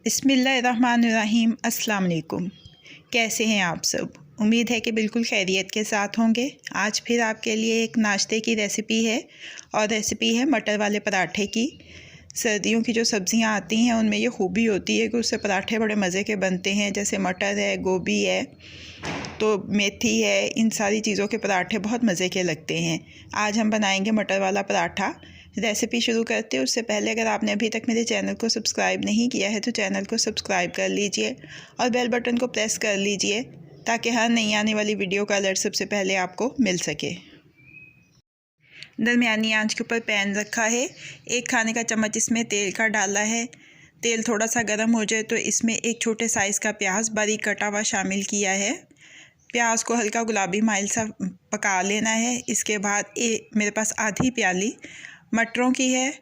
बिस्मिल्लाहिर्रहमानिर्रहीम। अस्सलाम वालेकुम। कैसे हैं आप सब? उम्मीद है कि बिल्कुल खैरियत के साथ होंगे। आज फिर आपके लिए एक नाश्ते की रेसिपी है और रेसिपी है मटर वाले पराठे की। सर्दियों की जो सब्ज़ियां आती हैं उनमें ये खूबी होती है कि उससे पराठे बड़े मज़े के बनते हैं। जैसे मटर है, गोभी है, तो मेथी है, इन सारी चीज़ों के पराठे बहुत मज़े के लगते हैं। आज हम बनाएंगे मटर वाला पराठा। रेसिपी शुरू करते हैं उससे पहले अगर आपने अभी तक मेरे चैनल को सब्सक्राइब नहीं किया है तो चैनल को सब्सक्राइब कर लीजिए और बेल बटन को प्रेस कर लीजिए ताकि हर नई आने वाली वीडियो का अलर्ट सबसे पहले आपको मिल सके। दरमियानी आंच के ऊपर पैन रखा है। 1 खाने का चम्मच इसमें तेल का डाला है। तेल थोड़ा सा गर्म हो जाए तो इसमें एक छोटे साइज़ का प्याज बारीक कटा हुआ शामिल किया है। प्याज को हल्का गुलाबी माइल सा पका लेना है। इसके बाद मेरे पास आधी प्याली मटरों की है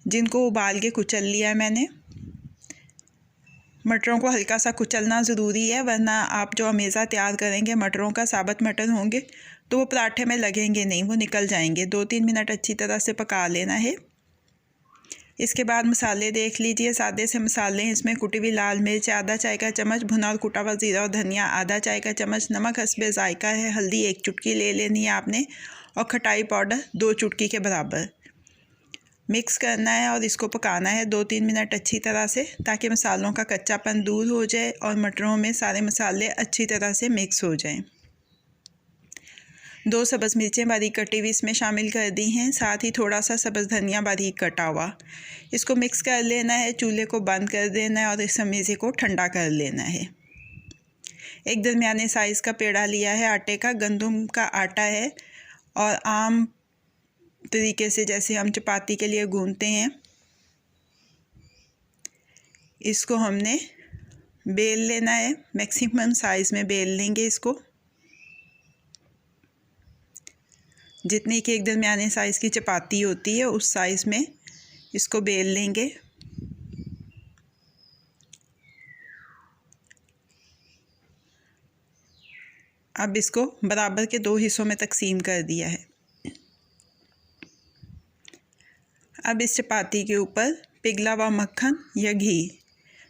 जिनको उबाल के कुचल लिया है मैंने। मटरों को हल्का सा कुचलना ज़रूरी है वरना आप जो अमेज़ा तैयार करेंगे मटरों का, साबुत मटर होंगे तो वो पराठे में लगेंगे नहीं, वो निकल जाएंगे। 2-3 मिनट अच्छी तरह से पका लेना है। इसके बाद मसाले देख लीजिए, सादे से मसाले हैं। इसमें कुटी हुई लाल मिर्च आधा चाय का चम्मच, भुना और कुटा हुआ ज़ीरा और धनिया आधा चाय का चम्मच, नमक हस्बे ज़ायका है, हल्दी 1 चुटकी ले लेनी है आपने और खटाई पाउडर 2 चुटकी के बराबर मिक्स करना है और इसको पकाना है 2-3 मिनट अच्छी तरह से ताकि मसालों का कच्चापन दूर हो जाए और मटरों में सारे मसाले अच्छी तरह से मिक्स हो जाएं। 2 सब्ज़ मिर्चें बारीक कटी हुई इसमें शामिल कर दी हैं, साथ ही थोड़ा सा सब्ज़ धनिया बारीक कटा हुआ। इसको मिक्स कर लेना है, चूल्हे को बंद कर देना है और इस समीज़े को ठंडा कर लेना है। एक दरमियाने साइज़ का पेड़ा लिया है आटे का, गंदम का आटा है और आम तरीके से जैसे हम चपाती के लिए गूंथते हैं इसको हमने बेल लेना है। मैक्सिमम साइज़ में बेल लेंगे इसको, जितनी कि एक दरमियाने साइज़ की चपाती होती है उस साइज़ में इसको बेल लेंगे। अब इसको बराबर के 2 हिस्सों में तकसीम कर दिया है। अब इस चपाती के ऊपर पिघला हुआ मक्खन या घी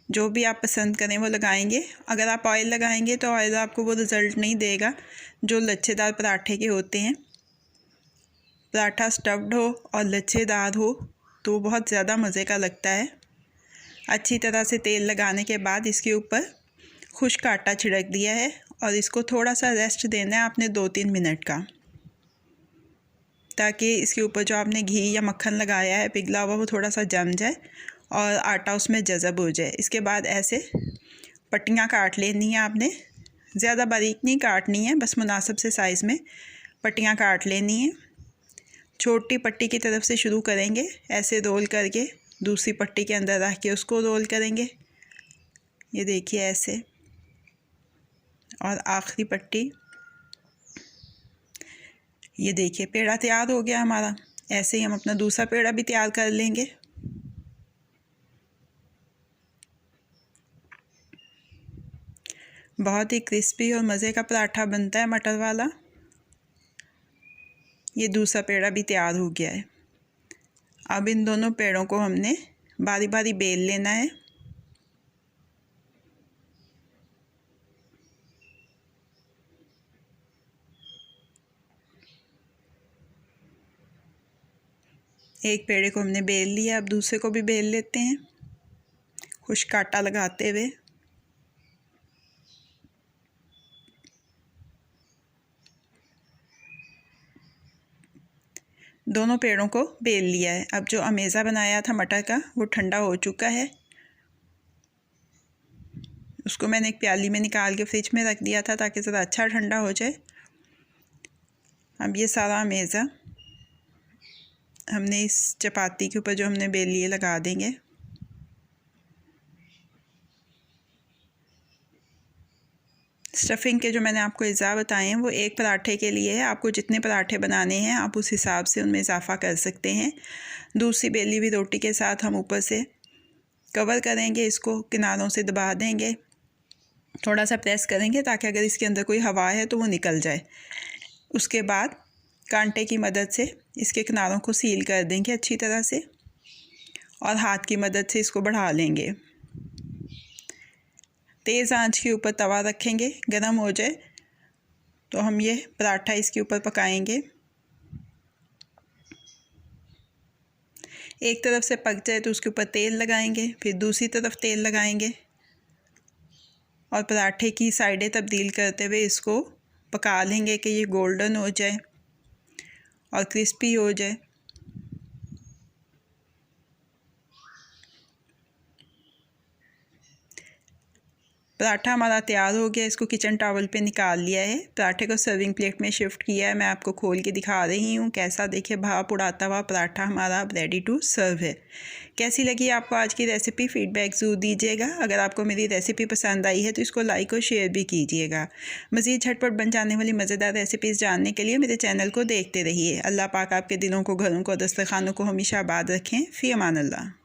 जो भी आप पसंद करें वो लगाएंगे। अगर आप ऑयल लगाएंगे तो ऑयल आपको वो रिज़ल्ट नहीं देगा जो लच्छेदार पराठे के होते हैं। पराठा स्टफ्ड हो और लच्छेदार हो तो बहुत ज़्यादा मज़े का लगता है। अच्छी तरह से तेल लगाने के बाद इसके ऊपर खुश्क आटा छिड़क दिया है और इसको थोड़ा सा रेस्ट देना है आपने 2-3 मिनट का, ताकि इसके ऊपर जो आपने घी या मक्खन लगाया है पिघला हुआ वो थोड़ा सा जम जाए और आटा उसमें जज़ब हो जाए। इसके बाद ऐसे पट्टियाँ काट लेनी है आपने, ज़्यादा बारीक नहीं काटनी है, बस मुनासिब से साइज़ में पट्टियाँ काट लेनी है। छोटी पट्टी की तरफ से शुरू करेंगे, ऐसे रोल करके दूसरी पट्टी के अंदर रख के उसको रोल करेंगे, ये देखिए ऐसे, और आखिरी पट्टी, ये देखिए पेड़ा तैयार हो गया हमारा। ऐसे ही हम अपना दूसरा पेड़ा भी तैयार कर लेंगे। बहुत ही क्रिस्पी और मज़े का पराठा बनता है मटर वाला। ये दूसरा पेड़ा भी तैयार हो गया है। अब इन दोनों पेड़ों को हमने बारी बारी बेल लेना है। एक पेड़े को हमने बेल लिया, अब दूसरे को भी बेल लेते हैं खुश्क आटा लगाते हुए। दोनों पेड़ों को बेल लिया है। अब जो अमेज़ा बनाया था मटर का वो ठंडा हो चुका है। उसको मैंने एक प्याली में निकाल के फ्रिज में रख दिया था ताकि ज़रा अच्छा ठंडा हो जाए। अब ये सारा अमेज़ा हमने इस चपाती के ऊपर जो हमने बेल लिए लगा देंगे। स्टफिंग के जो मैंने आपको अज़ा बताए हैं वो एक पराठे के लिए है। आपको जितने पराठे बनाने हैं आप उस हिसाब से उनमें इजाफ़ा कर सकते हैं। दूसरी बेली हुई रोटी के साथ हम ऊपर से कवर करेंगे, इसको किनारों से दबा देंगे, थोड़ा सा प्रेस करेंगे ताकि अगर इसके अंदर कोई हवा है तो वो निकल जाए। उसके बाद कांटे की मदद से इसके किनारों को सील कर देंगे अच्छी तरह से और हाथ की मदद से इसको बढ़ा लेंगे। तेज़ आंच के ऊपर तवा रखेंगे, गरम हो जाए तो हम ये पराठा इसके ऊपर पकाएंगे। एक तरफ से पक जाए तो उसके ऊपर तेल लगाएंगे, फिर दूसरी तरफ तेल लगाएंगे और पराठे की साइडें तब्दील करते हुए इसको पका लेंगे कि ये गोल्डन हो जाए और क्रिस्पी हो जाए। पराठा हमारा तैयार हो गया। इसको किचन टॉवल पे निकाल लिया है, पराठे को सर्विंग प्लेट में शिफ्ट किया है। मैं आपको खोल के दिखा रही हूँ कैसा, देखिए भाप उड़ाता हुआ पराठा हमारा अब रेडी टू सर्व है। कैसी लगी आपको आज की रेसिपी, फीडबैक ज़रूर दीजिएगा। अगर आपको मेरी रेसिपी पसंद आई है तो इसको लाइक और शेयर भी कीजिएगा। मज़ीद झटपट बन जाने वाली मज़ेदार रेसिपीज़ जानने के लिए मेरे चैनल को देखते रहिए। अल्लाह पाक आपके दिलों को, घरों को, दस्तरखानों को हमेशा आबाद रखें। फ़ी अमान अल्लाह।